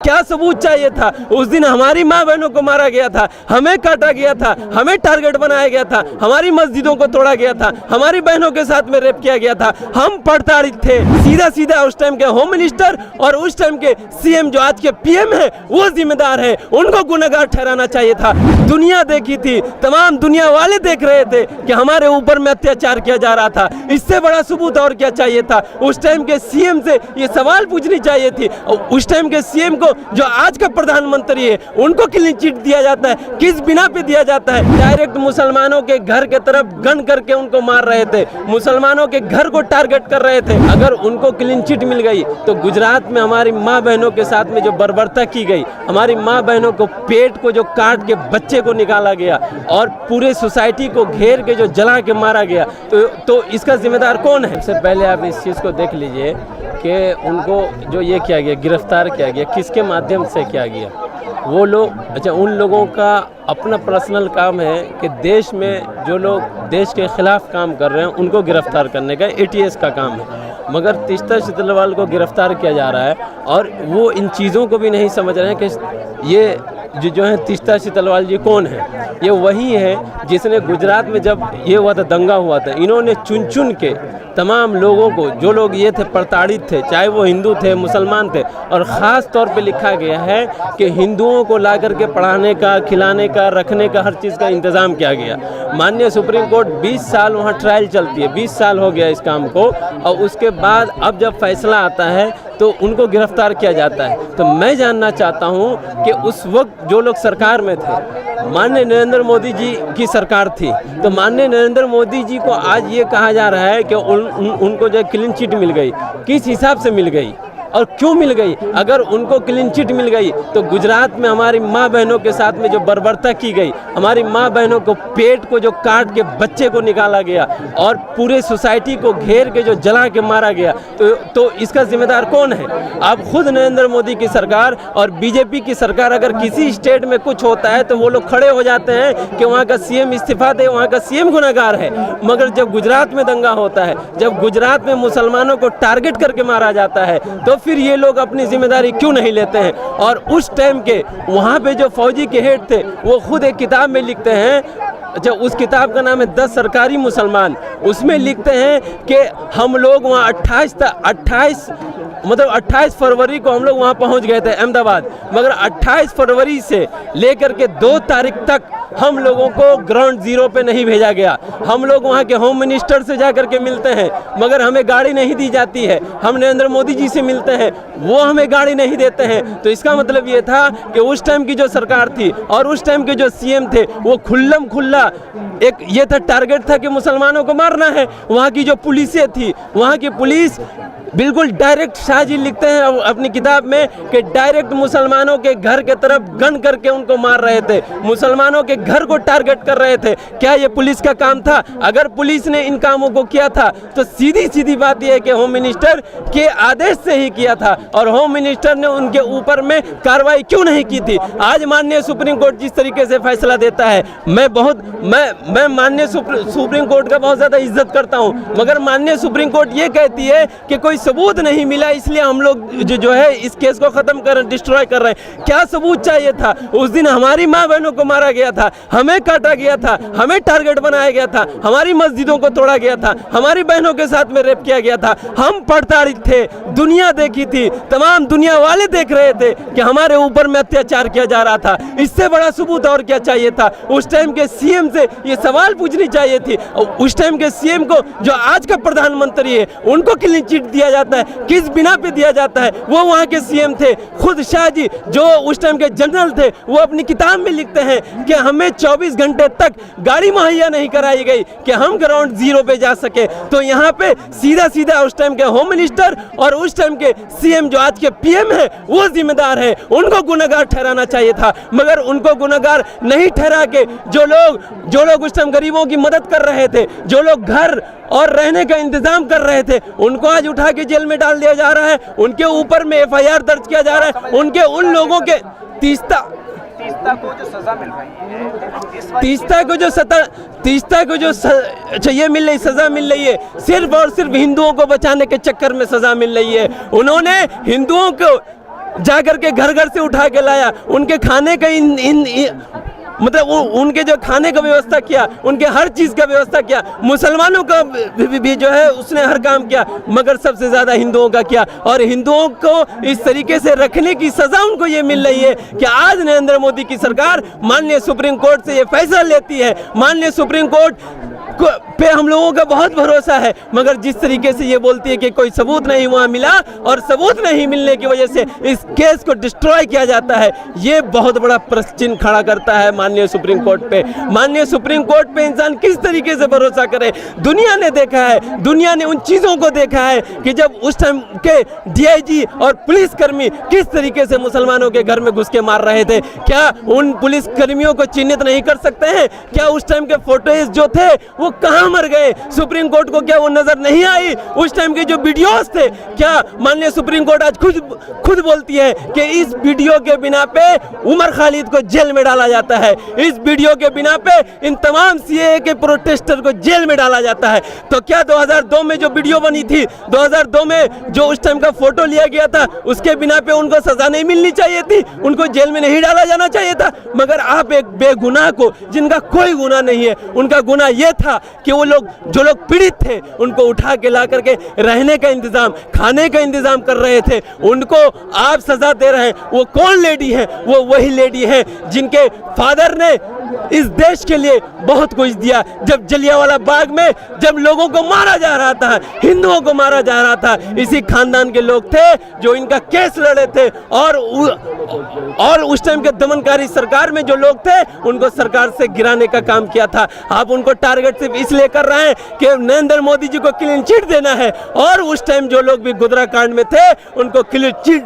क्या सबूत चाहिए था? उस दिन हमारी माँ बहनों को मारा गया था, हमें काटा गया था, हमें टारगेट बनाया गया था, हमारी मस्जिदों को तोड़ा गया था, हमारी बहनों के साथ में रेप किया गया था। हम प्रताड़ित थे। सीधा सीधा उस टाइम के होम मिनिस्टर और उस टाइम के सीएम जो आज के पीएम है वो जिम्मेदार है, उनको गुनहगार ठहराना चाहिए था। दुनिया देखी थी, तमाम दुनिया वाले देख रहे थे कि हमारे ऊपर में अत्याचार किया जा रहा था। इससे बड़ा सबूत और क्या चाहिए था? उस टाइम के सीएम से ये सवाल पूछनी चाहिए थी। उस टाइम के सीएम को जो आज का प्रधानमंत्री है उनको क्लीन चिट दिया जाता है, किस बिना पे दिया जाता है? डायरेक्ट मुसलमानों के घर के तरफ गन करके उनको मार रहे थे, मुसलमानों के घर को टारगेट कर रहे थे। अगर उनको क्लीन चिट मिल गई तो गुजरात में हमारी माँ बहनों के साथ में जो बर्बरता की गई, हमारी माँ बहनों को पेट को जो काट के बच्चे को निकाला गया और पूरे सोसाइटी को घेर के जो जला के मारा गया, तो इसका जिम्मेदार कौन है? सबसे पहले आप इस चीज़ को देख लीजिए कि उनको जो ये किया गया, गिरफ्तार किया गया, किसके माध्यम से किया गया? वो लोग, अच्छा, उन लोगों का अपना पर्सनल काम है कि देश में जो लोग देश के खिलाफ काम कर रहे हैं उनको गिरफ्तार करने का एटीएस का काम है। मगर तीस्ता सीतलवाल को गिरफ्तार किया जा रहा है और वो इन चीज़ों को भी नहीं समझ रहे हैं कि ये जो है तीस्ता सीतलवाल जी कौन है। ये वही है जिसने गुजरात में जब ये हुआ था, दंगा हुआ था, इन्होंने चुन चुन के तमाम लोगों को, जो लोग ये थे प्रताड़ित थे, चाहे वो हिंदू थे, मुसलमान थे, और ख़ास तौर पे लिखा गया है कि हिंदुओं को ला करके पढ़ाने का, खिलाने का, रखने का, हर चीज़ का इंतज़ाम किया गया। माननीय सुप्रीम कोर्ट 20 साल वहाँ ट्रायल चलती है, 20 साल हो गया इस काम को, और उसके बाद अब जब फैसला आता है तो उनको गिरफ्तार किया जाता है। तो मैं जानना चाहता हूँ कि उस वक्त जो लोग सरकार में थे, माननीय नरेंद्र मोदी जी की सरकार थी, तो माननीय नरेंद्र मोदी जी को आज ये कहा जा रहा है कि उनको जो क्लीन चिट मिल गई, किस हिसाब से मिल गई और क्यों मिल गई? अगर उनको क्लीन चिट मिल गई तो गुजरात में हमारी माँ बहनों के साथ में जो बर्बरता की गई, हमारी माँ बहनों को पेट को जो काट के बच्चे को निकाला गया और पूरे सोसाइटी को घेर के जो जला के मारा गया, तो इसका जिम्मेदार कौन है? आप खुद नरेंद्र मोदी की सरकार और बीजेपी की सरकार, अगर किसी स्टेट में कुछ होता है तो वो लोग खड़े हो जाते हैं कि वहाँ का सीएम इस्तीफा दे, वहाँ का सीएम गुनहगार है। मगर जब गुजरात में दंगा होता है, जब गुजरात में मुसलमानों को टारगेट करके मारा जाता है, तो फिर ये लोग अपनी जिम्मेदारी क्यों नहीं लेते हैं? और उस टाइम के वहाँ पे जो फौजी के हेड थे वो खुद एक किताब में लिखते हैं, अच्छा, उस किताब का नाम है 10 सरकारी मुसलमान। उसमें लिखते हैं कि हम लोग वहाँ 28 फरवरी को हम लोग वहाँ पहुँच गए थे अहमदाबाद, मगर 28 फरवरी से लेकर के 2 तारीख तक हम लोगों को ग्राउंड जीरो पे नहीं भेजा गया। हम लोग वहाँ के होम मिनिस्टर से जा करके मिलते हैं, मगर हमें गाड़ी नहीं दी जाती है। हम नरेंद्र मोदी जी से मिलते हैं, वो हमें गाड़ी नहीं देते हैं। तो इसका मतलब ये था कि उस टाइम की जो सरकार थी और उस टाइम के जो सीएम थे वो खुल्लम खुल्ला एक ये था, टारगेट था कि मुसलमानों को मारना है। वहाँ की जो पुलिसें थी, वहाँ की पुलिस बिल्कुल डायरेक्ट, शाहजी लिखते हैं अपनी किताब में कि डायरेक्ट मुसलमानों के घर के तरफ गन करके उनको मार रहे थे, मुसलमानों के घर को टारगेट कर रहे थे। क्या ये पुलिस का काम था? अगर पुलिस ने इन कामों को किया था तो सीधी सीधी बात यह है कि होम मिनिस्टर के आदेश से ही किया था, और होम मिनिस्टर ने उनके ऊपर में कार्रवाई क्यों नहीं की थी? आज माननीय सुप्रीम कोर्ट जिस तरीके से फैसला देता है, मैं माननीय सुप्रीम कोर्ट का बहुत ज़्यादा इज्जत करता हूँ, मगर माननीय सुप्रीम कोर्ट ये कहती है कि कोई सबूत नहीं मिला, इसलिए हम लोग जो है इस केस को खत्म कर, डिस्ट्रॉय कर रहे हैं। क्या सबूत चाहिए था? उस दिन हमारी माँ बहनों को मारा गया था, हमें काटा गया था, हमें टारगेट बनाया गया था, हमारी मस्जिदों को तोड़ा गया था, हमारी बहनों के साथ में रेप किया गया था। हम प्रताड़ित थे, दुनिया देखी थी, तमाम दुनिया वाले देख रहे थे कि हमारे ऊपर में अत्याचार किया जा रहा था। इससे बड़ा सबूत और क्या चाहिए था? उस टाइम के सीएम से ये सवाल पूछनी चाहिए थी। उस टाइम के सीएम को जो आज का प्रधानमंत्री है उनको क्लीन चिट दिया जाता है, किस बिना पे दिया जाता है? वो वहाँ के सीएम थे, खुद शाहजी जो उस टाइम के जनरल थे, वो अपनी किताब में लिखते हैं कि हमें 24 घंटे तक गाड़ी मुहैया नहीं कराई गई कि हम ग्राउंड जीरो पे जा सके। तो यहाँ पे सीधा सीधा उस टाइम के होम मिनिस्टर और उस टाइम के सीएम जो आज के पीएम है वो जिम्मेदार है, उनको गुनहगार ठहराना चाहिए था। मगर उनको गुनहगार नहीं ठहरा के जो लोग उस टाइम गरीबों की मदद कर रहे थे, जो लोग घर और रहने का इंतजाम कर रहे थे, उनको आज उठा के जेल में डाल दिया जा रहा है, उनके ऊपर में एफआईआर दर्ज किया जा रहा है। उनके उन लोगों के तीस्ता को जो सजा मिल रही है, तीस्ता को जो अच्छा ये मिल रही, सजा मिल रही है, सिर्फ और सिर्फ हिंदुओं को बचाने के चक्कर में सजा मिल रही है। उन्होंने हिंदुओं को जाकर के घर घर से उठा के लाया, उनके खाने का मतलब उनके जो खाने का व्यवस्था किया, उनके हर चीज़ का व्यवस्था किया, मुसलमानों का भी जो है उसने हर काम किया, मगर सबसे ज़्यादा हिंदुओं का किया। और हिंदुओं को इस तरीके से रखने की सज़ा उनको ये मिल रही है कि आज नरेंद्र मोदी की सरकार माननीय सुप्रीम कोर्ट से ये फैसला लेती है। माननीय सुप्रीम कोर्ट पे हम लोगों का बहुत भरोसा है, मगर जिस तरीके से ये बोलती है कि कोई सबूत नहीं वहाँ मिला और सबूत नहीं मिलने की वजह से इस केस को डिस्ट्रॉय किया जाता है, ये बहुत बड़ा प्रश्न चिन्ह खड़ा करता है माननीय सुप्रीम कोर्ट पे। माननीय सुप्रीम कोर्ट पे इंसान किस तरीके से भरोसा करे? दुनिया ने देखा है, दुनिया ने उन चीज़ों को देखा है कि जब उस टाइम के DIG और पुलिसकर्मी किस तरीके से मुसलमानों के घर में घुस के मार रहे थे। क्या उन पुलिसकर्मियों को चिन्हित नहीं कर सकते हैं? क्या उस टाइम के फोटोज जो थे वो कहाँ मर गए? सुप्रीम कोर्ट को क्या वो नजर नहीं आई? उस टाइम के जो वीडियोस थे, क्या माननीय सुप्रीम कोर्ट आज खुद बोलती है कि इस वीडियो के बिना पे उमर खालिद को जेल में डाला जाता है, इस वीडियो के बिना पे इन तमाम CAA के प्रोटेस्टर को जेल में डाला जाता है। तो क्या 2002 में जो वीडियो बनी थी, 2002 में जो उस टाइम का फोटो लिया गया था, उसके बिना पे उनको सजा नहीं मिलनी चाहिए थी? उनको जेल में नहीं डाला जाना चाहिए था? मगर आप एक बेगुनाह को, जिनका कोई गुनाह नहीं है, उनका गुनाह यह था कि वो लोग जो लोग पीड़ित थे उनको उठा के ला करके रहने का इंतजाम, खाने का इंतजाम कर रहे थे, उनको आप सजा दे रहे हैं। वो कौन लेडी है? वो वही लेडी है जिनके फादर ने इस देश के लिए बहुत कुछ दिया। जब जलियांवाला बाग में जब लोगों को मारा जा रहा था, हिंदुओं को मारा जा रहा था, इसी खानदान के लोग थे जो इनका केस लड़े थे। और उस टाइम के दमनकारी सरकार में जो लोग थे उनको सरकार से गिराने का काम किया था। आप उनको टारगेट सिर्फ इसलिए कर रहे हैं कि नरेंद्र मोदी जी को क्लीन चिट देना है, और उस टाइम जो लोग भी गोधरा कांड में थे उनको क्लीन चिट,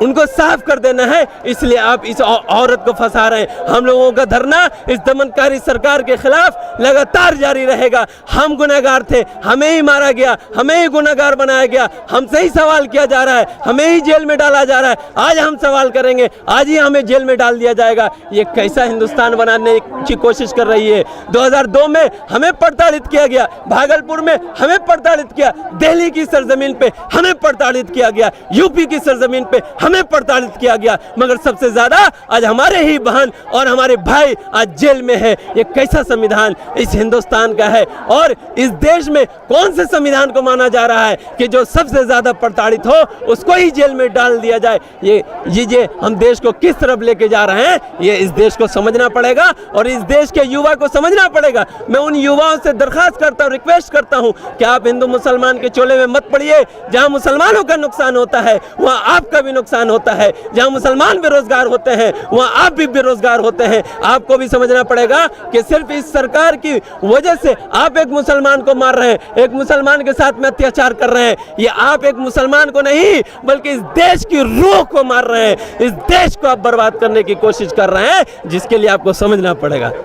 उनको साफ कर देना है, इसलिए आप इस औरत को फंसा रहे हैं। हम लोगों का धरना इस दमनकारी सरकार के खिलाफ लगातार जारी रहेगा। हम गुनहगार थे, हमें ही मारा गया, हमें ही गुनहगार बनाया गया, हमसे ही सवाल किया जा रहा है, हमें ही जेल में डाला जा रहा है। आज हम सवाल करेंगे, आज ही हमें जेल में डाल दिया जाएगा। ये कैसा हिंदुस्तान बनाने की कोशिश कर रही है? 2002 में हमें प्रताड़ित किया गया, भागलपुर में हमें प्रताड़ित किया, दिल्ली की सरजमीन पे हमें प्रताड़ित किया गया, यूपी की सरजमीन पे हमें प्रताड़ित किया गया, मगर सबसे ज्यादा आज हमारे ही बहन और हमारे भाई आज जेल में है। ये कैसा संविधान इस हिंदुस्तान का है? और इस देश में कौन से संविधान को माना जा रहा है कि जो सबसे ज्यादा प्रताड़ित हो उसको ही जेल में डाल दिया जाए? ये हम देश को किस तरफ लेके जा रहे हैं, ये इस देश को समझना पड़ेगा और इस देश के युवा को समझना पड़ेगा। मैं उन युवाओं से दरखास्त करता हूँ, रिक्वेस्ट करता हूँ कि आप हिंदू मुसलमान के चोले में मत पड़िए। जहाँ मुसलमानों का नुकसान होता है वहाँ आपका भी नुकसान होता है, जहां मुसलमान बेरोजगार होते हैं वहां आप भी बेरोजगार होते हैं। आपको भी समझना पड़ेगा कि सिर्फ इस सरकार की वजह से आप एक मुसलमान को मार रहे हैं, एक मुसलमान के साथ में अत्याचार कर रहे हैं। ये आप एक मुसलमान को नहीं बल्कि इस देश की रूह को मार रहे हैं, इस देश को आप बर्बाद करने की कोशिश कर रहे हैं, जिसके लिए आपको समझना पड़ेगा।